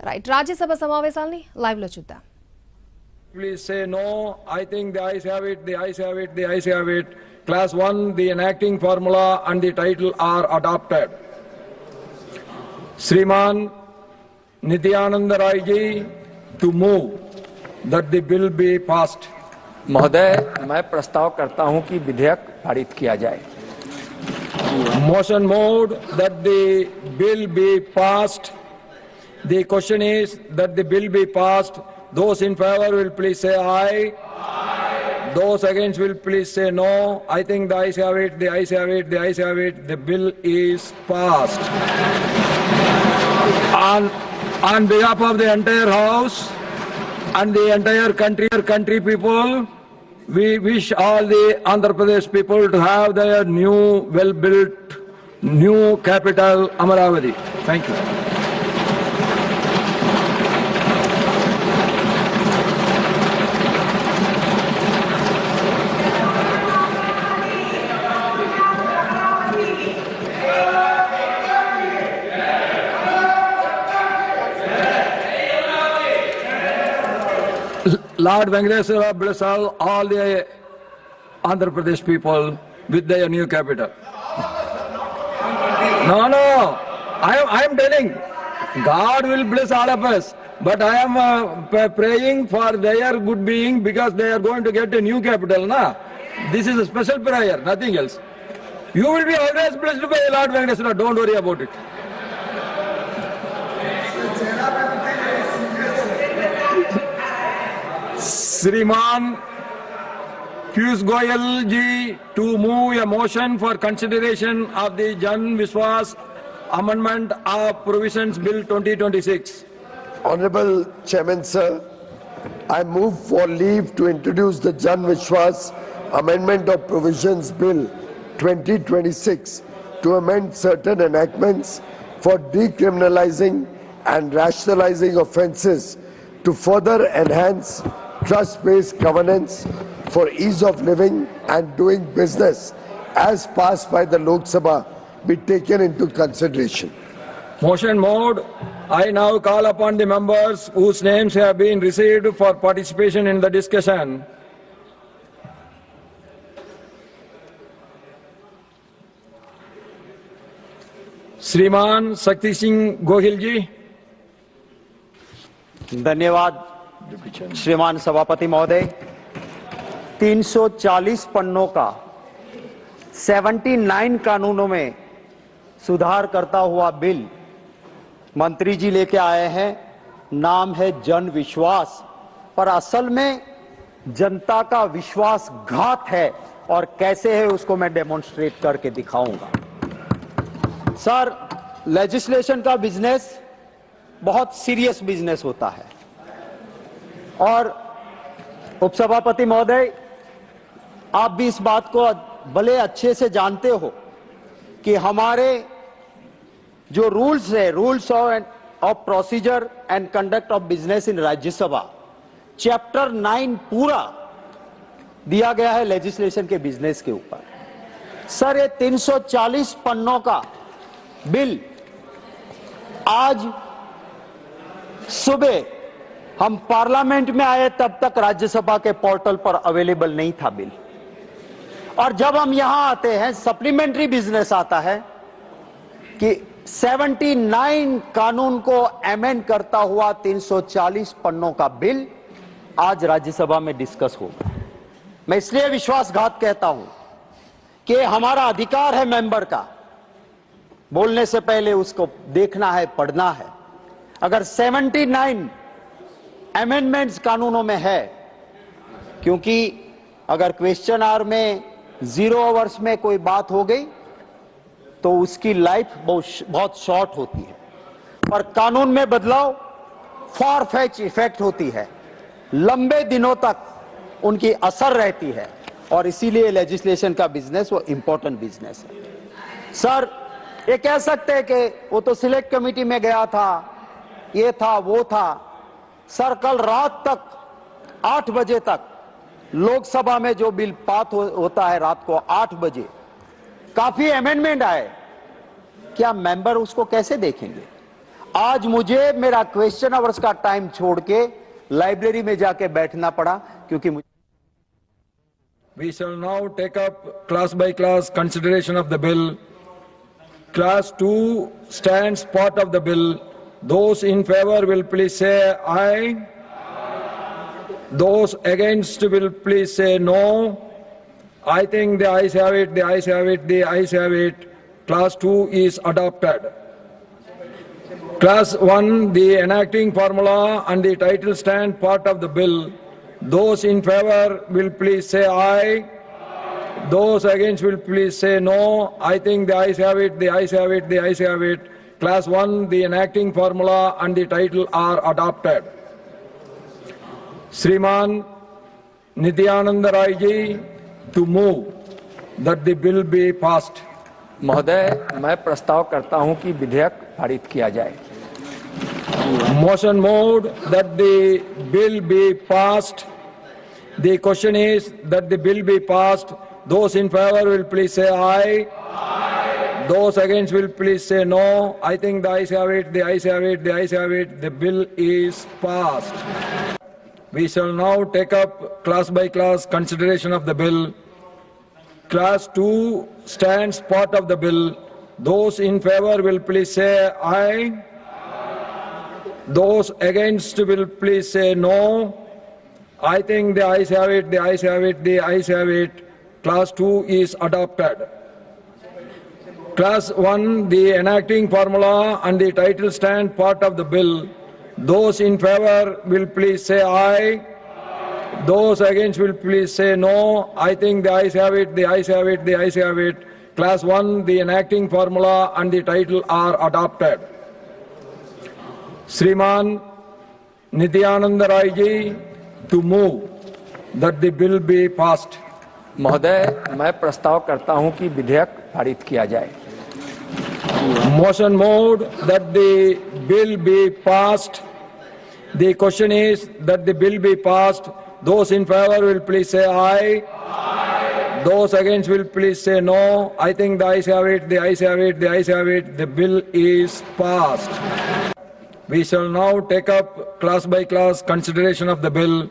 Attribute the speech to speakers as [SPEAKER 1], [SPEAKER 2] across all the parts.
[SPEAKER 1] Right Rajya Sabha సమావేశాల్ని live లో చూద్దాం.
[SPEAKER 2] Please say no. I think the ayes have it, the ayes have it, the ayes have it. Class 1, the enacting formula and the title are adopted. Shriman Nityananda Rai ji to move that the bill be passed.
[SPEAKER 3] महोदय, मैं प्रस्ताव करता हूं कि विधेयक पारित किया जाए.
[SPEAKER 2] Motion moved that the bill be passed. The question is that the bill be passed. Those in favor will please say aye. Aye. Those against will please say no. I think the ayes have it, the ayes have it, the ayes have it. The bill is passed. On behalf of the entire House and the entire country people, we wish all the Andhra Pradesh people to have their new, well-built, new capital, Amaravati. Thank you. Lord Venkateswara bless all the Andhra Pradesh people with their new capital. No, I am telling, God will bless all of us, but I am praying for their good being because they are going to get a new capital. Na? This is a special prayer, nothing else. You will be always blessed by Lord Venkateswara, don't worry about it. Shriman Piyush Goyal ji to move a motion for consideration of the Jan Vishwas Amendment of Provisions Bill 2026.
[SPEAKER 4] Honorable Chairman, sir, I move for leave to introduce the Jan Vishwas Amendment of Provisions Bill 2026 to amend certain enactments for decriminalizing and rationalizing offences to further enhance trust-based governance for ease of living and doing business as passed by the Lok Sabha be taken into consideration.
[SPEAKER 2] Motion moved. I now call upon the members whose names have been received for participation in the discussion. Shriman Shakti Singh Gohil ji.
[SPEAKER 5] धन्यवाद श्रीमान सभापति महोदय. 340 पन्नों का 79 कानूनों में सुधार करता हुआ बिल मंत्री जी लेके आए हैं. नाम है जन विश्वास, पर असल में जनता का विश्वासघात है और कैसे है उसको मैं डेमोन्स्ट्रेट करके दिखाऊंगा. सर, लेजिस्लेशन का बिजनेस बहुत सीरियस बिजनेस होता है और उपसभापति महोदय, आप भी इस बात को भले अच्छे से जानते हो कि हमारे जो रूल्स है, rules of procedure and conduct of business in Rajya Sabha, chapter 9 पूरा दिया गया है लेजिस्लेशन के बिजनेस के ऊपर. सर, ये 340 पन्नों का बिल आज सुबह हम पार्लियामेंट में आए तब तक राज्यसभा के पोर्टल पर अवेलेबल नहीं था बिल, और जब हम यहां आते हैं सप्लीमेंट्री बिजनेस आता है कि 79 कानून को अमेंड करता हुआ 340 पन्नों का बिल आज राज्यसभा में डिस्कस होगा. मैं इसलिए विश्वासघात कहता हूं कि हमारा अधिकार है मेंबर का, बोलने से पहले उसको देखना है, पढ़ना है. अगर 79 अमेंडमेंट्स कानूनों में है, क्योंकि अगर क्वेश्चन आवर में 0 आवर्स में कोई बात हो गई तो उसकी लाइफ बहुत शॉर्ट होती है, पर कानून में बदलाव फार फेच इफेक्ट होती है, लंबे दिनों तक उनकी असर रहती है, और इसीलिए लेजिस्लेशन का बिजनेस वो इंपॉर्टेंट बिजनेस है. सर, ये कह सकते हैं कि वो तो सिलेक्ट कमेटी में गया था, ये था वो था. सर, कल रात तक 8 बजे तक लोकसभा में जो बिल पास होता है रात को 8 बजे, काफी अमेंडमेंट आए. क्या मेंबर उसको कैसे देखेंगे? आज मुझे मेरा क्वेश्चन आवर्स का टाइम छोड़ के लाइब्रेरी में जाके बैठना पड़ा क्योंकि मुझे
[SPEAKER 2] We shall now take up class by class consideration of the bill. Class 2 stands part of the bill. Those in favor will please say aye. Those against will please say no. I think the ayes have it, the ayes have it, the ayes have it. Class 2 is adopted. Class 1, the enacting formula and the title stand part of the bill. Those in favor will please say aye. Those against will please say no. I think the ayes have it, the ayes have it, the ayes have it. Class 1, the enacting formula and the title are adopted. Shriman Nityananda Rai ji to move that the bill be passed.
[SPEAKER 3] महोदय, मैं प्रस्ताव करता हूं कि विधेयक पारित किया जाए।
[SPEAKER 2] Motion moved that the bill be passed. The question is that the bill be passed. Those in favor will please say aye. Aye. Those against will please say no. I think the ayes have it, the ayes have it, the ayes have it. The bill is passed. We shall now take up class by class consideration of the bill. Class 2 stands part of the bill. Those in favor will please say aye. Those against will please say no. I think the ayes have it, the ayes have it, the ayes have it. Class 2 is adopted. Class 1, the enacting formula and the title stand part of the bill. Those in favor will please say aye. Those against will please say no. I think the ayes have it, the ayes have it, the ayes have it. Class 1, the enacting formula and the title are adopted. Shriman Nityananda Rai ji to move that the bill be passed.
[SPEAKER 3] महोदय, मैं प्रस्ताव करता हूं कि विधेयक पारित किया जाए।
[SPEAKER 2] Motion moved that the bill be passed. The question is that the bill be passed. Those in favor will please say aye. Aye. Those against will please say no. I think the ayes have it, the ayes have it, the ayes have it. The bill is passed. We shall now take up class by class consideration of the bill.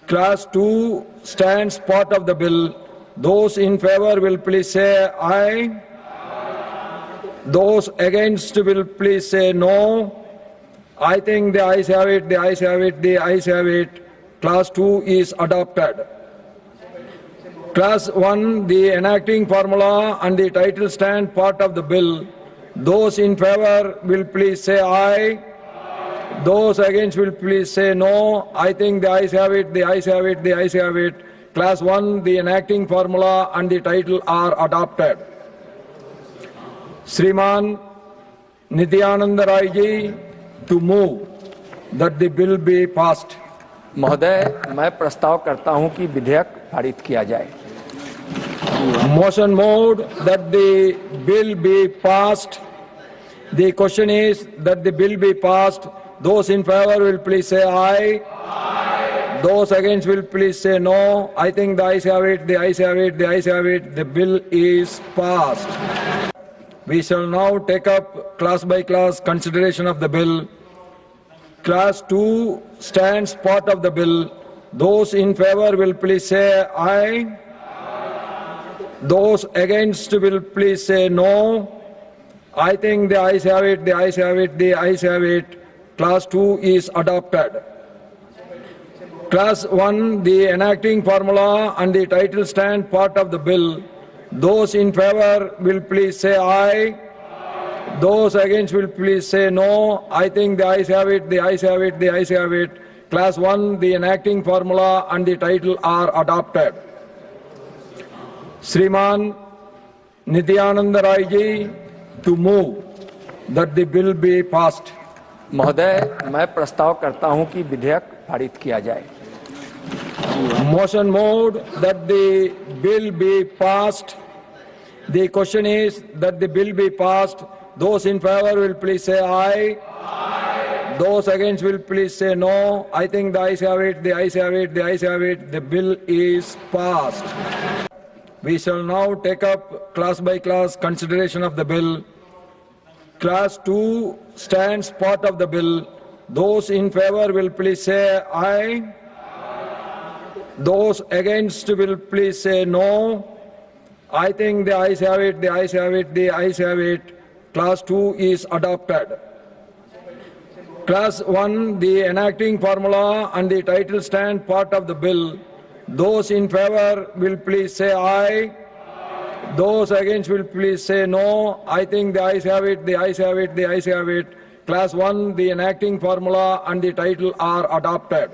[SPEAKER 2] Class 2 stands part of the bill. Those in favor will please say aye. Those against will please say no. I think the ayes have it, the ayes have it, the ayes have it. Class 2 is adopted. Class 1, the enacting formula and the title stand part of the bill. Those in favor will please say aye. Those against will please say no. I think the ayes have it, the ayes have it, the ayes have it. Class 1, the enacting formula and the title are adopted. Shriman Nityananda Rai ji to move that the bill be passed.
[SPEAKER 3] महोदय, मैं प्रस्ताव करता हूं कि विधेयक पारित किया जाए।
[SPEAKER 2] Motion moved that the bill be passed. The question is that the bill be passed. Those in favor will please say aye. Aye. Those against will please say no. I think the ayes have it, the ayes have it, the ayes have it. The bill is passed. We shall now take up class by class consideration of the bill. Class 2 stands part of the bill. Those in favor will please say aye. Those against will please say no. I think the ayes have it, the ayes have it, the ayes have it. Class 2 is adopted. Class 1, the enacting formula and the title stand part of the bill. Those in favor will please say aye. Those against will please say no. I think the ayes have it, the ayes have it, the ayes have it. Class 1, the enacting formula and the title are adopted. Shriman Nityananda Rai ji to move that the bill be passed.
[SPEAKER 3] महोदय, मैं प्रस्ताव करता हूं कि विधेयक पारित किया जाए।
[SPEAKER 2] Motion moved that the bill be passed. The question is that the bill be passed. Those in favor will please say aye. Aye. Those against will please say no. I think the ayes have it, the ayes have it, the ayes have it. The bill is passed. We shall now take up class by class consideration of the bill. Class 2 stands part of the bill. Those in favor will please say aye. Those against will please say no. I think the ayes have it, the ayes have it, the ayes have it. Class 2 is adopted. Class 1, the enacting formula and the title stand part of the bill. Those in favor will please say aye. Those against will please say no. I think the ayes have it, the ayes have it, the ayes have it. Class 1, the enacting formula and the title are adopted.